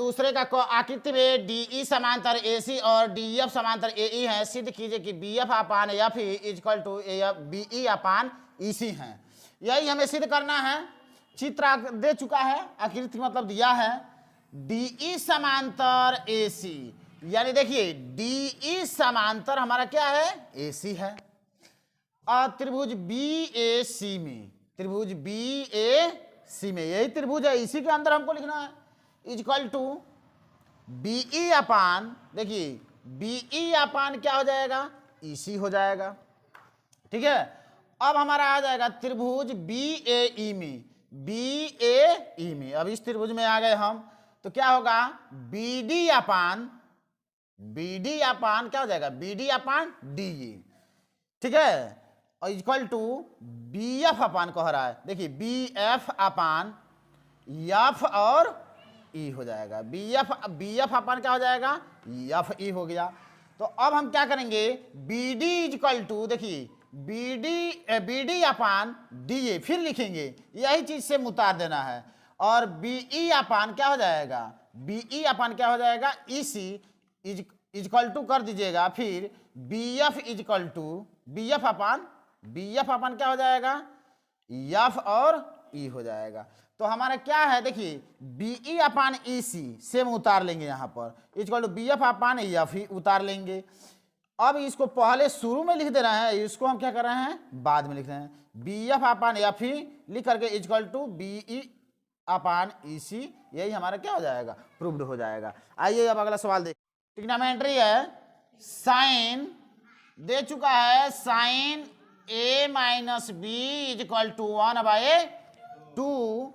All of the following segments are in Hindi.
दूसरे का आकृति में DE समांतर AC और DF समांतर AE है, सिद्ध कीजिए कि BF upon F equal to BE upon EC है। यही हमें सिद्ध करना है। चित्र दे चुका है, आकृति मतलब दिया है DE समांतर AC, यानी देखिए DE समांतर हमारा क्या है, AC है। और त्रिभुज BAC में, त्रिभुज BAC में यही त्रिभुज है, इसी के अंदर हमको लिखना है इक्वल टू BE अपान, देखिए BE अपान क्या हो जाएगा, EC हो जाएगा। ठीक है, अब हमारा आ जाएगा त्रिभुज BAE में, BAE में अब इस त्रिभुज में आ गए हम, तो क्या होगा BD अपान क्या हो जाएगा, BD अपान DE। ठीक है, और इक्वल टू BF अपान कह रहा है, देखिए BF अपान F और E हो जाएगा, BF अपान क्या हो जाएगा, FE हो गया। तो अब हम क्या करेंगे, BD इक्वल टू, देखिए BD अपान DA फिर लिखेंगे, यही चीज से उतार देना है। और BE अपान क्या हो जाएगा, BE अपान क्या हो जाएगा, EC इक्वल टू कर दीजिएगा, फिर BF इक्वल टू BF अपान क्या हो जाएगा, F और E हो जाएगा। तो हमारा क्या है, देखिए BE अपान EC सेम उतार लेंगे यहाँ पर, equal to BF upon FE उतार लेंगे। अब इसको पहले शुरू में लिख दे रहे हैं, इसको हम क्या कर रहे हैं, बाद में लिख रहे हैं। BF अपान FE लिख करके equal to BE upon EC, यही हमारा क्या हो जाएगा, प्रूव्ड हो जाएगा। आइए अब अगला सवाल देखिए। ट्रिग्नोमेट्री है, साइन दे चुका है, sine A minus B equal to 1/2।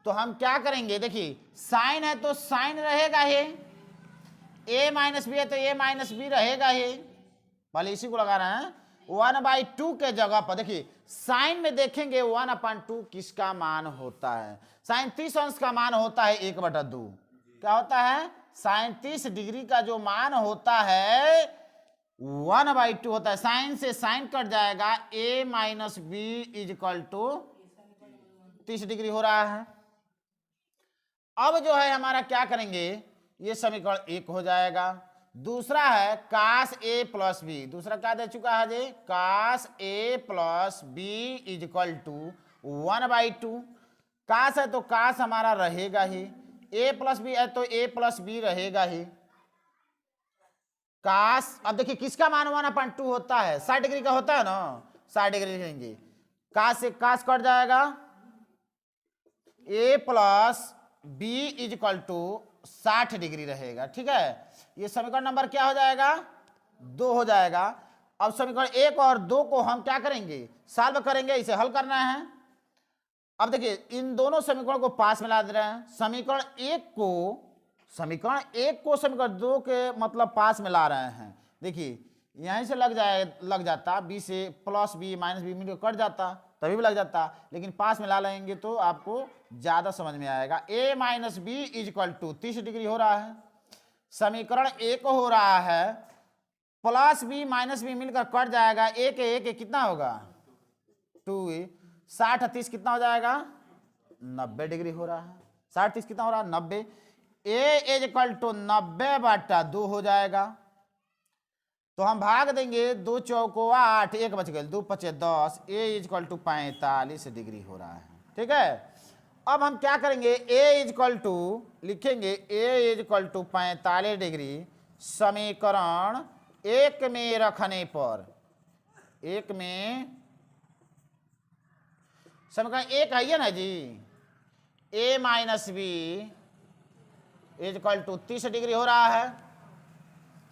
तो हम क्या करेंगे, देखिए साइन है तो साइन रहेगा ही, A माइनस B है तो A माइनस B रहेगा ही, पहले इसी को लगा रहे हैं। 1/2 के जगह पर देखिए साइन में देखेंगे 1/2 किसका मान होता है, साइन 30 अंश का मान होता है 1/2। क्या होता है, साइन 30 डिग्री का जो मान होता है 1/2 होता है। साइन से साइन कट जाएगा, A minus B equal to 30 degree हो रहा है। अब जो है हमारा क्या करेंगे, ये समीकरण 1 हो जाएगा। दूसरा है कास A प्लस बी, दूसरा क्या दे चुका है जी, cos A plus B equal to 1/2। Cos है तो कास हमारा रहेगा ही, A प्लस बी है तो A प्लस बी रहेगा ही। कास, अब देखिए किसका मान 1/2 होता है, 60 डिग्री का होता है ना, 60 डिग्री लिखेंगे, कास से कास कट जाएगा, A plus B equal to 60 degree रहेगा। ठीक है, ये समीकरण नंबर क्या हो जाएगा, 2 हो जाएगा। अब समीकरण 1 और 2 को हम क्या करेंगे, सॉल्व करेंगे, इसे हल करना है। अब देखिए इन दोनों समीकरण को पास में ला दे रहे हैं, समीकरण 1 को समीकरण 2 के मतलब पास में ला रहे हैं। देखिए यहीं से लग जाता, बी से प्लस बी माइनस बी मिल कट जाता, तभी भी लग जाता, लेकिन पास में ला लेंगे तो आपको ज्यादा समझ में आएगा। A minus B equal to 30 degree हो रहा है, समीकरण 1 हो रहा है, प्लस बी माइनस बी मिलकर कट जाएगा, एक कितना होगा 2, 60 30 कितना हो जाएगा 90 डिग्री हो रहा है, 60 30 कितना हो रहा है 90। A इक्वल टू 90/2 हो जाएगा। तो हम भाग देंगे, 2 चौको 8, 1 बच गए, 2 5 10, A इक्वल टू 45 डिग्री हो रहा है। ठीक है, अब हम क्या करेंगे, A इक्वल टू लिखेंगे, A इक्वल टू 45 डिग्री समीकरण 1 में रखने पर, 1 में समीकरण 1 है ना जी, A minus B equal to 30 degree हो रहा है,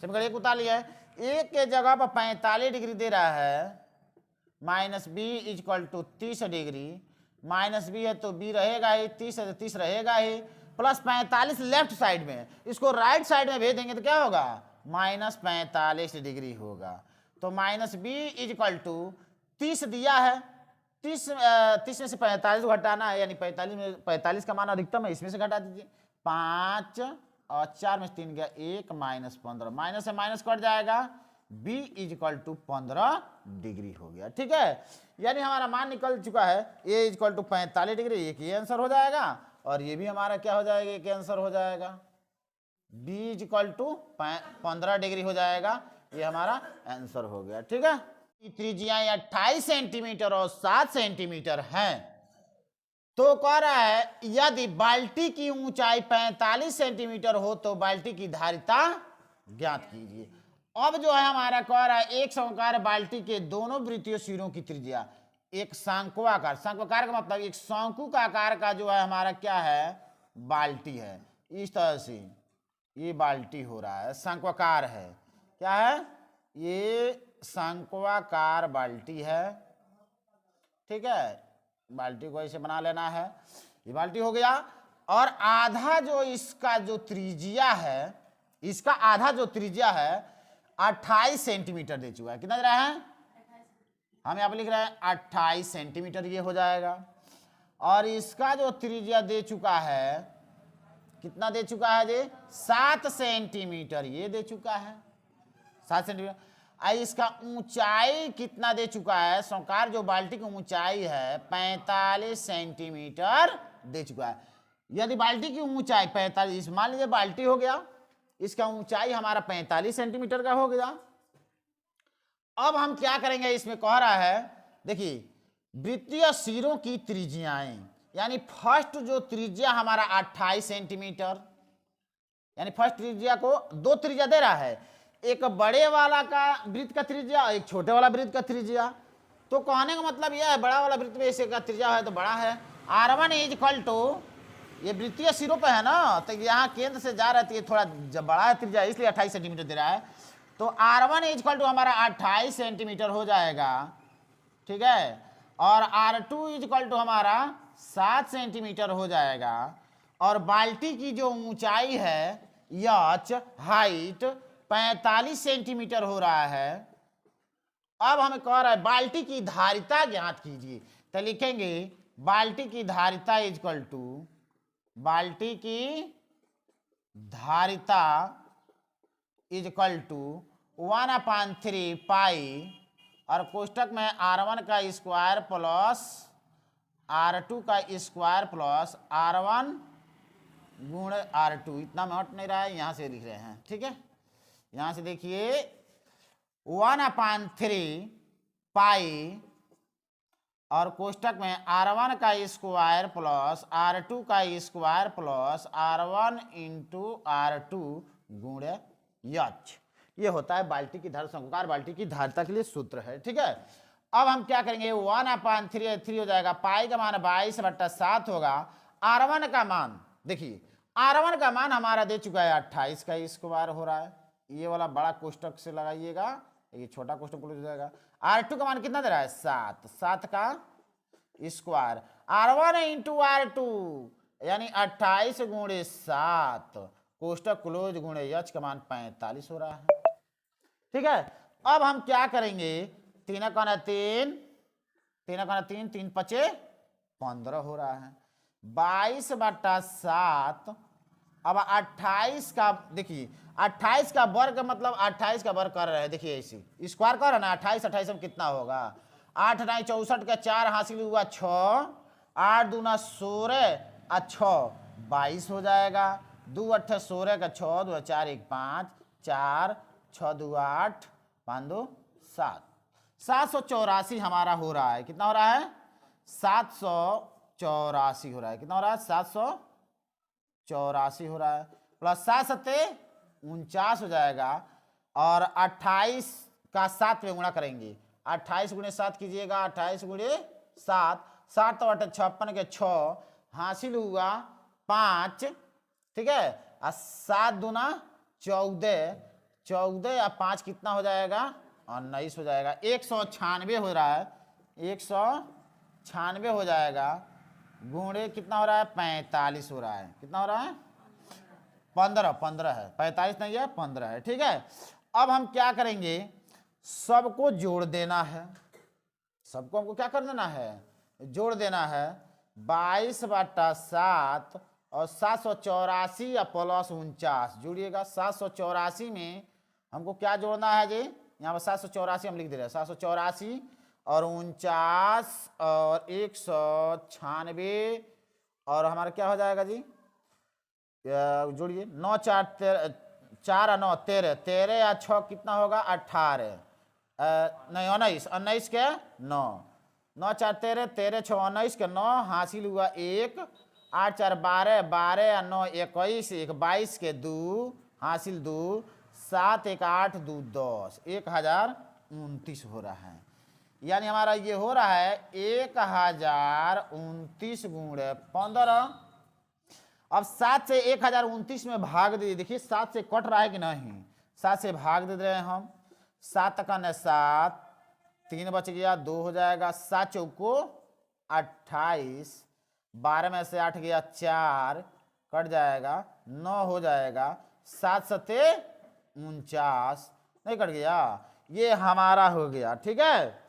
समीकरण 1 उतार लिया है। एक के जगह पर 45 डिग्री दे रहा है, minus B equal to 30 degree, minus B है तो बी रहेगा ही, 30 है तो 30 रहेगा ही, प्लस 45 लेफ्ट साइड में, इसको राइट साइड में भेज देंगे तो क्या होगा, माइनस 45 डिग्री होगा। तो माइनस बी इक्वल टू 30 दिया है, 30 में से 45 घटाना है, यानी 45 का मान अधिकतम है, इसमें से घटा दीजिए, 5 और 4 में 3 गया 1, माइनस 15, माइनस से माइनस कट जाएगा, b इक्वल टू 15 डिग्री हो गया। ठीक है, यानी हमारा मान निकल चुका है, a इक्वल टू 45 डिग्री, एक ये आंसर हो जाएगा, और ये भी हमारा क्या हो जाएगा, एक आंसर हो जाएगा। B is equal to 15 degree हो जाएगा। ये हमारा आंसर हो गया। ठीक है, त्रिज्याएं 28 सेंटीमीटर और 7 सेंटीमीटर हैं। तो कह रहा है यदि बाल्टी की ऊंचाई 45 सेंटीमीटर हो तो बाल्टी की धारिता ज्ञात कीजिए। अब जो है हमारा कह रहा है एक शंक्वाकार बाल्टी के दोनों वृत्तीय सिरों की त्रिज्या एक शंक्वाकार, शंक्वाकार का मतलब एक शंकु का आकार का जो है हमारा क्या है, बाल्टी है। इस तरह से ये बाल्टी हो रहा है, शंक्वाकार है। क्या है ये, शंक्वाकार बाल्टी है। ठीक है, बाल्टी को ऐसे बना लेना है, ये बाल्टी हो गया। और आधा जो इसका जो त्रिज्या है, इसका आधा जो त्रिज्या है 28 सेंटीमीटर दे चुका है। कितना दे रहा है, हम यहाँ पे लिख रहे हैं 28 सेंटीमीटर, ये हो जाएगा। और इसका जो त्रिज्या दे चुका है, कितना दे चुका है जी, 7 सेंटीमीटर, ये दे चुका है 7 सेंटीमीटर। इसका ऊंचाई कितना दे चुका है, शंक्वाकार जो बाल्टी की ऊंचाई है 45 सेंटीमीटर दे चुका है। यदि बाल्टी की ऊंचाई 45, मान लीजिए बाल्टी हो गया, इसका ऊंचाई हमारा 45 सेंटीमीटर का हो गया। अब हम क्या करेंगे, इसमें कह रहा है देखिए वृत्तीय सिरों की त्रिज्याएं, यानी फर्स्ट जो त्रिज्या हमारा 28 सेंटीमीटर, यानी फर्स्ट त्रिज्या को दो त्रिज्या दे रहा है, एक बड़े वाला का वृत्त का त्रिज्या, एक छोटे वाला वृत्त का त्रिज्या। तो कहने का मतलब यह है बड़ा वाला वृत्त में इसे का त्रिज्या है तो बड़ा है। R1 इज इक्वल टू, ये वृत्तीय सिरों पे है ना, तो यहाँ केंद्र से जा रही है, थोड़ा जब बड़ा है त्रिज्या इसलिए 28 सेंटीमीटर दे रहा है। तो R1 इज इक्वल टू हमारा 28 सेंटीमीटर हो जाएगा। ठीक है, और R2 इज इक्वल टू हमारा 7 सेंटीमीटर हो जाएगा। और बाल्टी की जो ऊंचाई है यच हाइट 45 सेंटीमीटर हो रहा है। अब हमें कह रहा है बाल्टी की धारिता ज्ञात कीजिए। तो लिखेंगे बाल्टी की धारिता इज इक्वल टू, बाल्टी की धारिता इज इक्वल टू 1/3 पाई, और कोष्टक में R1 का स्क्वायर प्लस R2 का स्क्वायर प्लस R1 गुण R2। इतना में हट नहीं रहा है, यहाँ से लिख रहे हैं। ठीक है, यहाँ से देखिए 1/3 पाई, और कोष्टक में R1 का स्क्वायर प्लस R2 का square plus R1 into R2 गुण यच। ये होता है बाल्टी की धारिता, शंक्वाकार बाल्टी की धारिता के लिए सूत्र है। ठीक है, अब हम क्या करेंगे, 1/3 3 हो जाएगा, पाई का मान 22/7 होगा। R1 का मान देखिए, R1 का मान हमारा दे चुका है 28 का स्क्वायर हो रहा है। ये वाला बड़ा कोष्टक से लगाइएगा, ये छोटा कोष्टक हो जाएगा। R2 का मान कितना दे रहा है 7, 7 का स्क्वायर, R1 इंटू R2 यानी 28 गुणे 7 कोष्टक क्लोज गुणे यच का मान 45 हो रहा है। ठीक है, अब हम क्या करेंगे, 3 का 3, 3 का 3, 3 पचे 15 हो रहा है, 22/7। अब 28 का देखिए, 28 का वर्ग मतलब 28 का वर्ग कर रहे हैं, देखिए ऐसे स्क्वायर कर रहे हैं ना, 28 28 में कितना होगा, 8 9 64 का 4 हासिल हुआ 6, 8 दूना 16 और 6 22 हो जाएगा। 2 8 16 का 6, 2 4 1 5, 4 6 2 8 5 2 7, 784 हमारा हो रहा है। कितना हो रहा है, 784 हो रहा है। कितना हो रहा है, 784 हो रहा है। प्लस 7 7 49 हो जाएगा, और 28 का 7 पे गुणा करेंगे, 28 गुणे 7 कीजिएगा, 28 गुणे 7, 7 तो 8 56 के 6 हासिल हुआ 5। ठीक है, और 7 दूना 14, 14 या 5 कितना हो जाएगा, 19 हो जाएगा। 196 हो रहा है, 196 हो जाएगा, गुणे कितना हो रहा है 45 हो रहा है। कितना हो रहा है 15 है, 45 नहीं है 15 है। ठीक है, अब हम क्या करेंगे, सबको जोड़ देना है, सबको हमको क्या कर देना है, जोड़ देना है। 22/7 और 784 या प्लस 49 जोड़िएगा। 784 में हमको क्या जोड़ना है जी, यहाँ पर 784 हम लिख दे रहे हैं, 784 और 49 और 196 और हमारा क्या हो जाएगा जी जोड़िए, 9 4 13, 4 और 9 13, 13 या 6 कितना होगा 18, नहीं 19, 19 के 9, 9 4 13, 13 6 19 के 9, हासिल हुआ 1, 8 4 12, 12 या 9 21, 1 22 के 2, हासिल 2, 7 1 8 2 10, 1029 हो रहा है। यानी हमारा ये हो रहा है 1029 गुणे 15। अब 7 से 1029 में भाग दीजिए, देखिए 7 से कट रहा है कि नहीं, 7 से भाग दे रहे हैं हम, 7 का न 7, 3 बच गया 2 हो जाएगा, 7 चौको 28, 12 में से 8 गया 4 कट जाएगा 9 हो जाएगा, 7 सत्ते 49 नहीं कट गया, ये हमारा हो गया। ठीक है,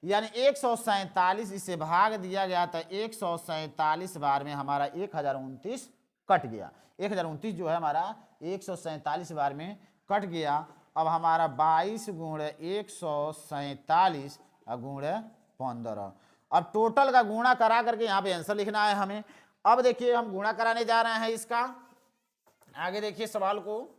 यानी 147 इसे भाग दिया गया था, 147 बार में हमारा 1029 कट गया, 1029 जो है हमारा 147 बार में कट गया। अब हमारा 22 गुणे 147 गुणे 15, अब टोटल का गुणा करा करके यहाँ पे आंसर लिखना है हमें। अब देखिए हम गुणा कराने जा रहे हैं इसका, आगे देखिए सवाल को,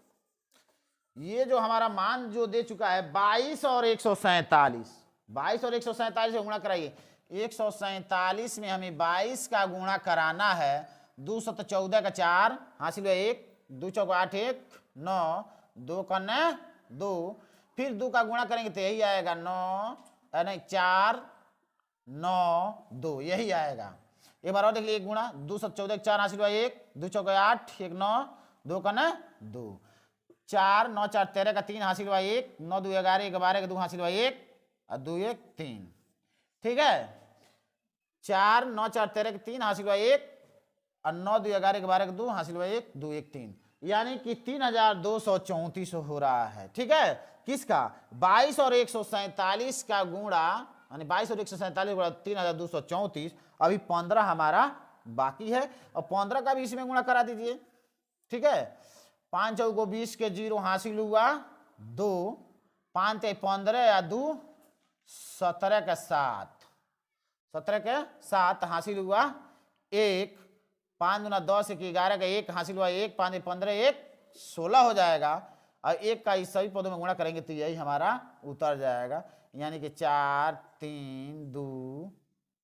ये जो हमारा मान जो दे चुका है 22 और 147, 22 और 147 से गुणा कराइए, 147 में हमें 22 का गुणा कराना है, 2 7 14 का 4 हासिल हुआ 1, 2 चौक 8 1 9, 2 का 2, फिर 2 का गुणा करेंगे तो यही आएगा 9 नहीं 4 9 2 यही आएगा। एक बार और देख लीजिए गुणा, 2 7 14 4 हासिल हुआ 1, 2 चौक 8 1 9, 2 का 2, 4 9 4 13 का 3 हासिल हुआ 1, 9 2 11 12 का 2 हासिल हुआ 1 और 2 1 3। ठीक है, 4 9 4 13 का 3 हासिल हुआ 1 और 9 2 11 12 का 2 हासिल हुआ 1 2 1 3, यानी कि 3234 हो रहा है। ठीक है, किसका 22 और 147 का गुणा, यानी 22 और 147 गुणा 3234, अभी 15 हमारा बाकी है और 15 का भी इसमें गुणा करा दीजिए। ठीक है, 5 चौको 20 के 0 हासिल हुआ 2, 5 15 या 2 17 के 7, 17 के 7 हासिल हुआ 1, 5 दूना 10 1 11 का 1 हासिल हुआ 1, 5 15 1 16 हो जाएगा और 1 का इस सभी पदों में गुणा करेंगे तो यही हमारा उतर जाएगा, यानी कि 4 3 2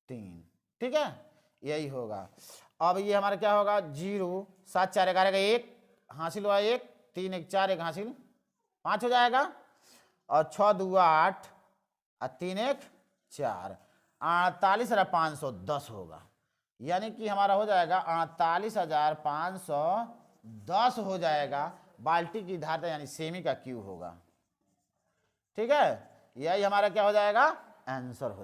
3। ठीक है, यही होगा। अब ये हमारा क्या होगा 0 7 4 11 का 1 हासिल हुआ 1, 3 1 4 1 हासिल 5 हो जाएगा और 6 2 8 और 3 1 4, 48,510 होगा, यानी कि हमारा हो जाएगा 48,510 हो जाएगा। बाल्टी की धारता यानी सेमी का क्यू होगा। ठीक है, यही हमारा क्या हो जाएगा आंसर हो जाएगा।